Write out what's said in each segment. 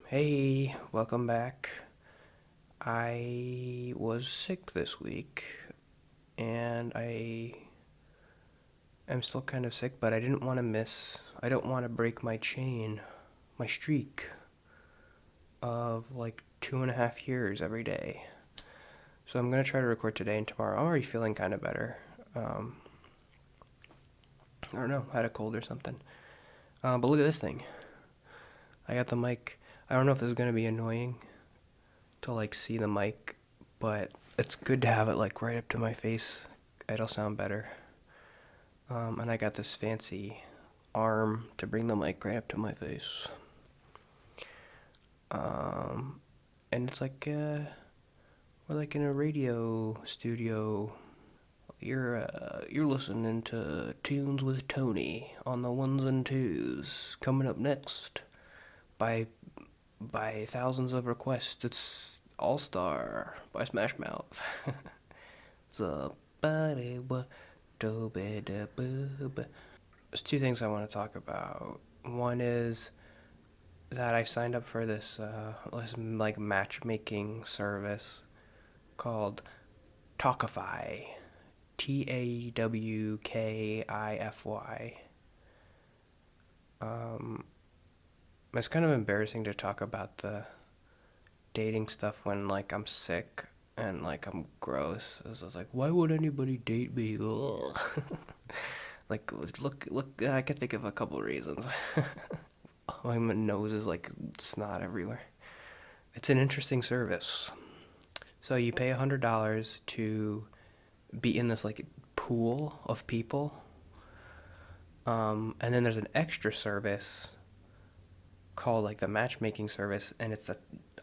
Hey, welcome back. I was sick this week and I am still kind of sick, but I don't want to break my chain, my streak of like 2.5 years every day. So I'm going to try to record today and tomorrow. I'm already feeling kind of better. Um, I don't know, I had a cold or something. But look at this thing. I got the mic. I don't know if this is going to be annoying to like see the mic, but it's good to have it like right up to my face. It'll sound better. And I got this fancy arm to bring the mic right up to my face. Um, and it's like we're like in a radio studio. You're listening to Tunes with Tony on the ones and twos. Coming up next by thousands of requests, it's All Star by Smash Mouth. Somebody what do be da boo. There's two things I want to talk about. One is that I signed up for this like matchmaking service called Tawkify, Tawkify. Um, it's kind of embarrassing to talk about the dating stuff when like I'm sick and like I'm gross. So it's like, why would anybody date me? Ugh. Like, look. I can think of a couple reasons. My nose is like snot everywhere. It's an interesting service. So you pay $100 to be in this like pool of people, and then there's an extra service called like the matchmaking service, and it's a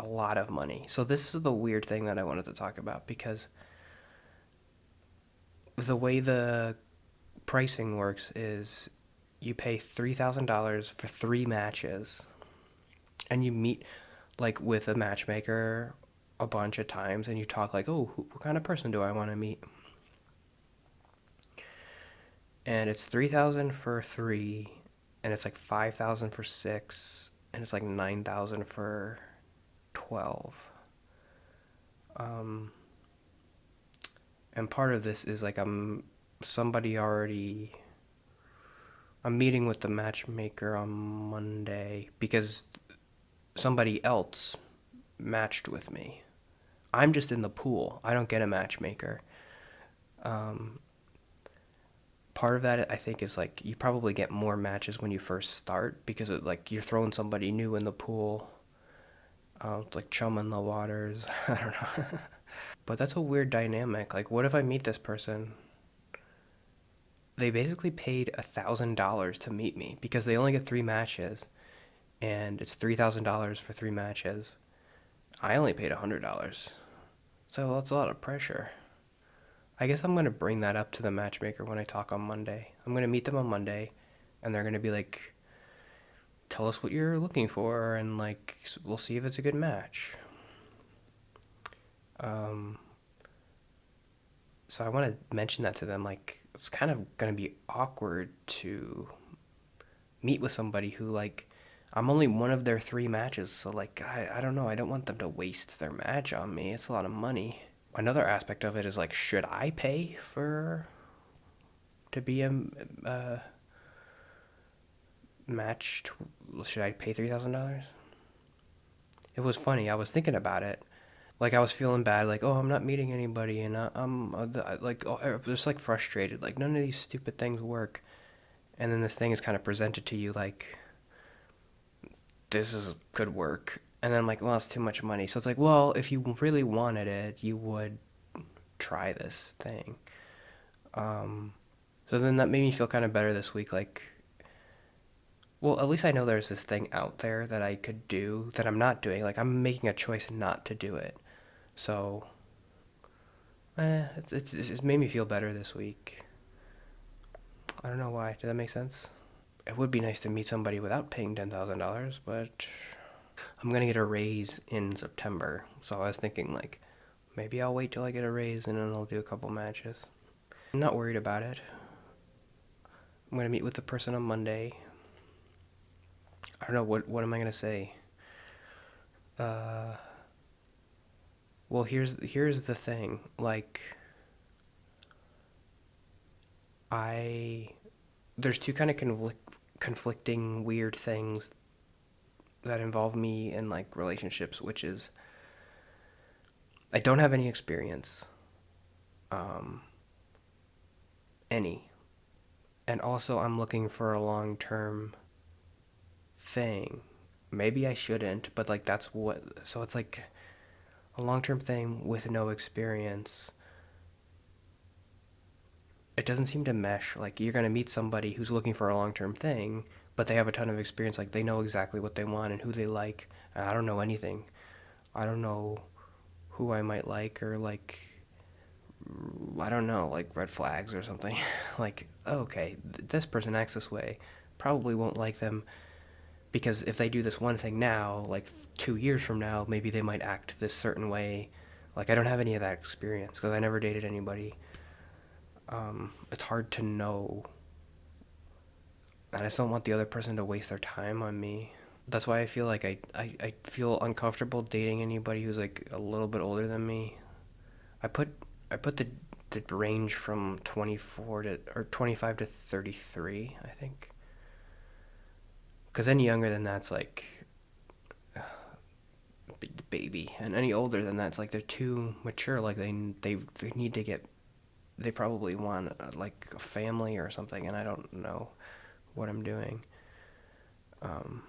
lot of money. So this is the weird thing that I wanted to talk about because the way the pricing works is you pay $3,000 for 3 matches, and you meet like with a matchmaker a bunch of times, and you talk like, oh, what kind of person do I want to meet? And it's 3,000 for three, and it's like 5,000 for six, and it's like 9,000 for 12. Um, and part of this is like somebody already. I'm meeting with the matchmaker on Monday because somebody else matched with me. I'm just in the pool. I don't get a matchmaker. Um, Part of that I think is like you probably get more matches when you first start because like you're throwing somebody new in the pool, like chumming the waters. I don't know. But that's a weird dynamic. Like, what if I meet this person? They basically paid $1,000 to meet me because they only get 3 matches, and it's $3,000 for 3 matches. I only paid $100, so that's a lot of pressure. I guess I'm gonna bring that up to the matchmaker when I talk on Monday. I'm gonna meet them on Monday, and they're gonna be like, "Tell us what you're looking for, and like, we'll see if it's a good match." Um, so I want to mention that to them. Like, it's kind of gonna be awkward to meet with somebody who like I'm only one of their 3 matches, so like I don't know. I don't want them to waste their match on me. It's a lot of money. Another aspect of it is like, should I pay for to be a matched? Should I pay $3,000? It was funny. I was thinking about it. Like I was feeling bad. Like, oh, I'm not meeting anybody, and I'm like, oh, I was just like frustrated. Like none of these stupid things work. And then this thing is kind of presented to you like this is could work. And then I'm like, well, it's too much money. So it's like, well, if you really wanted it, you would try this thing. Um, so then that made me feel kind of better this week. Like, well, at least I know there's this thing out there that I could do that I'm not doing. Like, I'm making a choice not to do it. So, it's made me feel better this week. I don't know why. Did that make sense? It would be nice to meet somebody without paying $10,000, but I'm gonna get a raise in September. So I was thinking like maybe I'll wait till I get a raise and then I'll do a couple matches. I'm not worried about it. I'm gonna meet with the person on Monday. I don't know what am I gonna say. Uh, well, here's the thing. Like, I there's two kind of conflicting weird things that involve me in like relationships, which is I don't have any experience, um, any, and also I'm looking for a long term thing. Maybe I shouldn't, but like that's what. So it's like a long term thing with no experience. It doesn't seem to mesh. Like you're gonna meet somebody who's looking for a long term thing, but they have a ton of experience. Like they know exactly what they want and who they like. And I don't know anything. I don't know who I might like or like I don't know, like red flags or something. Like, oh, okay, this person acts this way. Probably won't like them because if they do this one thing now, like 2 years from now, maybe they might act this certain way. Like, I don't have any of that experience because I never dated anybody. It's hard to know. And I just don't want the other person to waste their time on me. That's why I feel like I feel uncomfortable dating anybody who's like a little bit older than me. I put I put the range from 24 to or 25 to 33, I think. Because any younger than that's like baby, and any older than that's like they're too mature. Like they need to get. They probably want like a family or something, and I don't know what I'm doing. Um,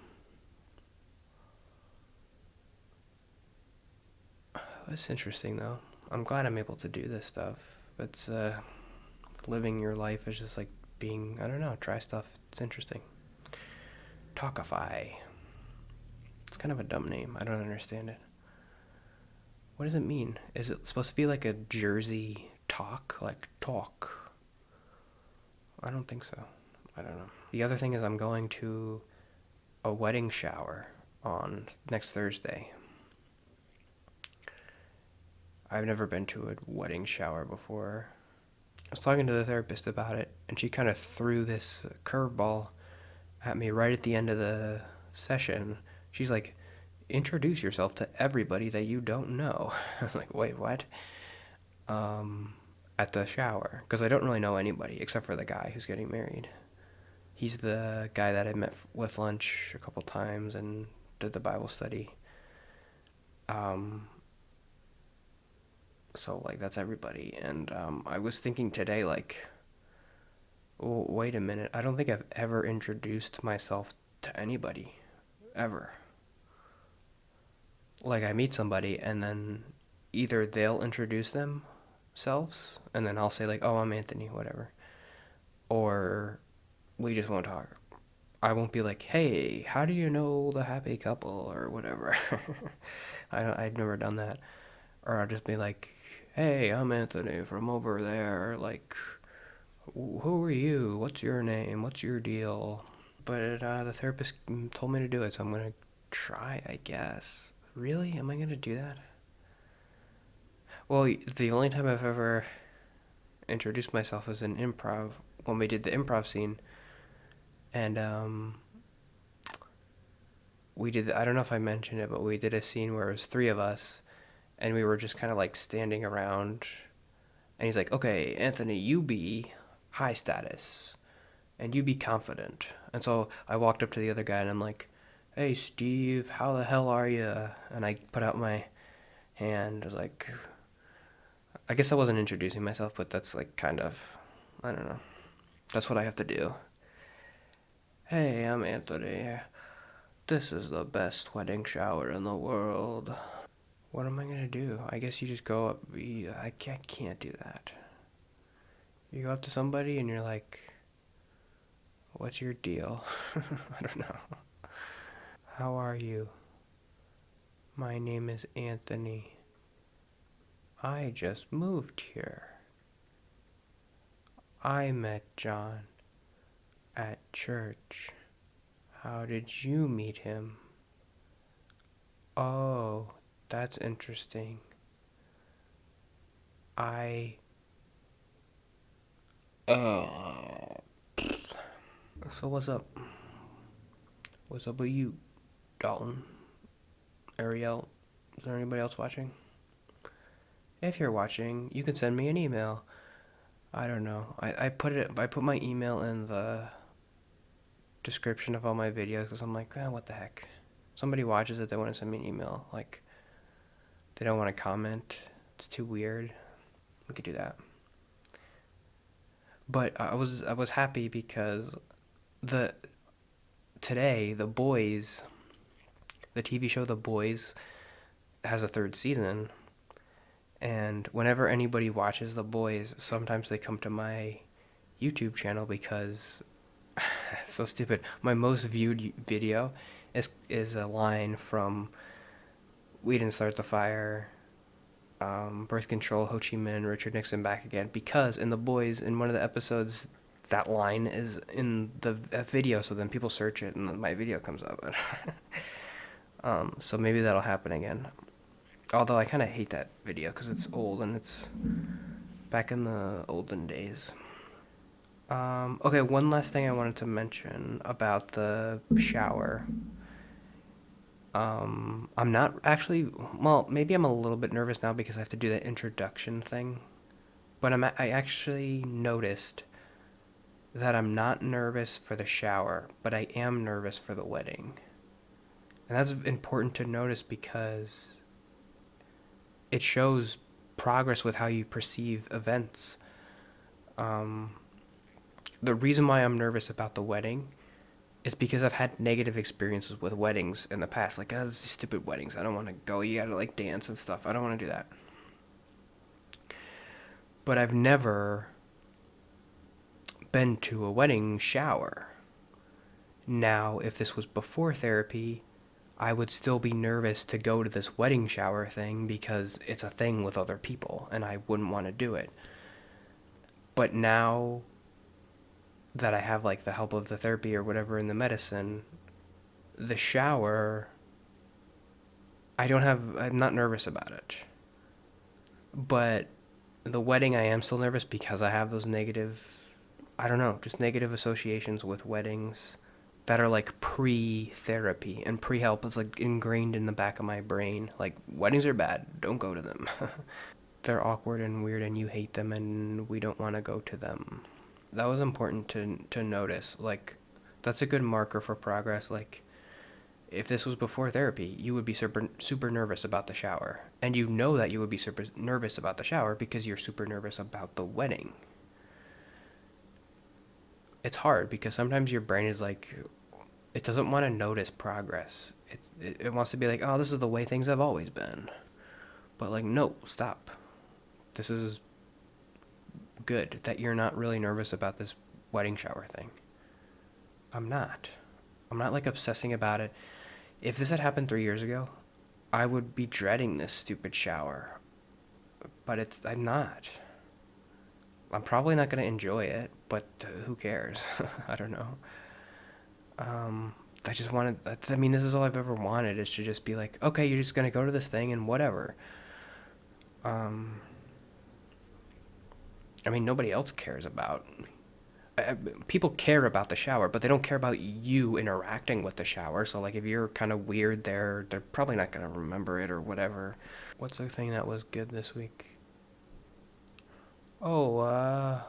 it's interesting though. I'm glad I'm able to do this stuff. It's living your life is just like being. I don't know. Try stuff. It's interesting. Tawkify. It's kind of a dumb name. I don't understand it. What does it mean? Is it supposed to be like a Jersey talk? Like talk? I don't think so. I don't know. The other thing is I'm going to a wedding shower on next Thursday. I've never been to a wedding shower before. I was talking to the therapist about it, and she kind of threw this curveball at me right at the end of the session. She's like, introduce yourself to everybody that you don't know. I was like, wait, what? Um, at the shower, because I don't really know anybody except for the guy who's getting married. He's the guy that I met with lunch a couple times and did the Bible study. Um, so like that's everybody. And I was thinking today, like, oh, wait a minute. I don't think I've ever introduced myself to anybody ever. Like I meet somebody and then either they'll introduce themselves and then I'll say like, "Oh, I'm Anthony," whatever, or we just won't talk. I won't be like, "Hey, how do you know the happy couple?" or whatever. I've never done that. Or I'll just be like, "Hey, I'm Anthony from over there." Like, who are you? What's your name? What's your deal? But the therapist told me to do it, so I'm gonna try, I guess. Really? Am I gonna do that? Well, the only time I've ever introduced myself was in improv when we did the improv scene, and we did. I don't know if I mentioned it, but we did a scene where it was three of us, and we were just kind of like standing around, and he's like, "Okay, Anthony, you be high status, and you be confident." And so I walked up to the other guy, and I'm like, "Hey, Steve, how the hell are you?" And I put out my hand. I was like, I guess I wasn't introducing myself, but that's like kind of, I don't know. That's what I have to do. Hey, I'm Anthony. This is the best wedding shower in the world. What am I gonna do? I guess you just go up. I can't do that. You go up to somebody and you're like, "What's your deal?" I don't know. How are you? My name is Anthony. I just moved here. I met John at church. How did you meet him? Oh, that's interesting. I. Uh, so what's up? What's up with you, Dalton? Ariel, is there anybody else watching? If you're watching, you can send me an email. I don't know. I put my email in the description of all my videos because I'm like, what the heck? Somebody watches it, they want to send me an email. Like, they don't want to comment. It's too weird. We could do that. But I was happy because the today The Boys, the TV show The Boys, has a third season. And whenever anybody watches The Boys, sometimes they come to my YouTube channel because it's so stupid. My most viewed video is a line from "We Didn't Start the Fire," "Birth Control," Ho Chi Minh, Richard Nixon Back Again. Because in The Boys, in one of the episodes, that line is in the video. So then people search it, and my video comes up. So maybe that'll happen again. Although I kind of hate that video because it's old and it's back in the olden days. Okay, one last thing I wanted to mention about the shower. I'm not actually, well, maybe I'm a little bit nervous now because I have to do that introduction thing. But I actually noticed that I'm not nervous for the shower, but I am nervous for the wedding. And that's important to notice because it shows progress with how you perceive events. The reason why I'm nervous about the wedding is because I've had negative experiences with weddings in the past. Like, these stupid weddings. I don't want to go. You gotta, like, dance and stuff. I don't want to do that. But I've never been to a wedding shower. Now, if this was before therapy, I would still be nervous to go to this wedding shower thing because it's a thing with other people and I wouldn't want to do it. But now that I have like the help of the therapy or whatever in the medicine, the shower, I'm not nervous about it. But the wedding, I am still nervous because I have those I don't know, just negative associations with weddings that are like pre-therapy, and pre-help is like ingrained in the back of my brain. Like, weddings are bad, don't go to them. They're awkward and weird and you hate them and we don't want to go to them. That was important to notice. Like, that's a good marker for progress. Like, if this was before therapy, you would be super nervous about the shower. And you know that you would be super nervous about the shower because you're super nervous about the wedding. It's hard because sometimes your brain is like, it doesn't want to notice progress. It wants to be like, oh, this is the way things have always been. But like, no, stop. This is good that you're not really nervous about this wedding shower thing. I'm not like obsessing about it. If this had happened 3 years ago, I would be dreading this stupid shower. But I'm not. I'm probably not going to enjoy it, but who cares? I don't know. I just wanted, I mean, this is all I've ever wanted, is to just be like, okay, you're just going to go to this thing and whatever. I mean, nobody else cares about, people care about the shower, but they don't care about you interacting with the shower. So like, if you're kind of weird, they're probably not going to remember it or whatever. What's the thing that was good this week? Oh, I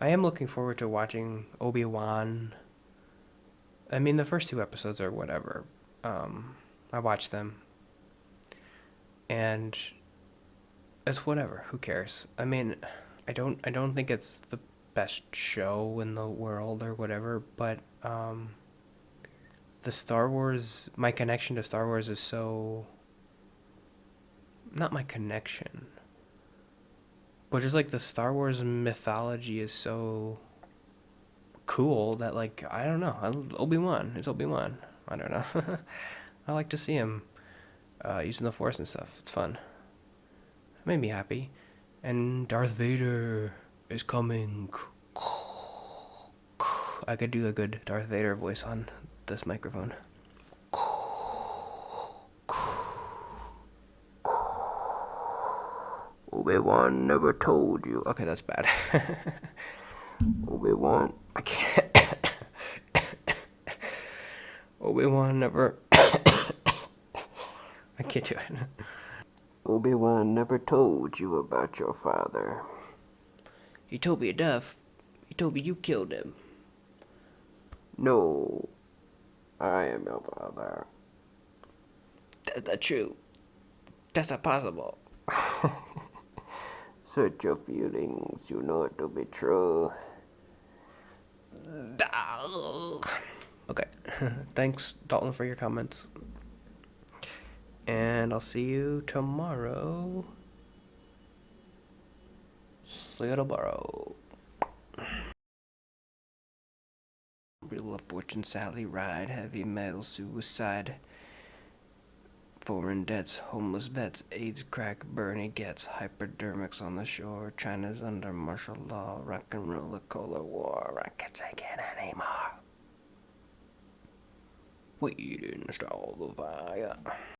am looking forward to watching Obi-Wan. I mean, the first 2 episodes are whatever. I watched them. And it's whatever. Who cares? I mean, I don't think it's the best show in the world or whatever, but the Star Wars, my connection to Star Wars is so, not my connection, but just like the Star Wars mythology is so cool that, like, I don't know, Obi-Wan, it's Obi-Wan. I don't know. I like to see him using the Force and stuff. It's fun. It made me happy. And Darth Vader is coming. I could do a good Darth Vader voice on this microphone. Obi-Wan never told you. Okay, that's bad. Obi-Wan, I can't. Obi-Wan never. I can't do it. Obi-Wan never told you about your father. He told me enough. He told me you killed him. No, I am your father. That's not true. That's not possible. Search your feelings, you know it to be true. Okay. Thanks, Dalton, for your comments. And I'll see you tomorrow. See you tomorrow. Real of Fortune, Sally Ride, Heavy Metal, Suicide, Foreign Debts, Homeless Vets, AIDS, Crack, Bernie Gets, Hypodermics on the Shore, China's under martial law, Rock and Roll, the Cola War, I can't take it anymore. We install the fire.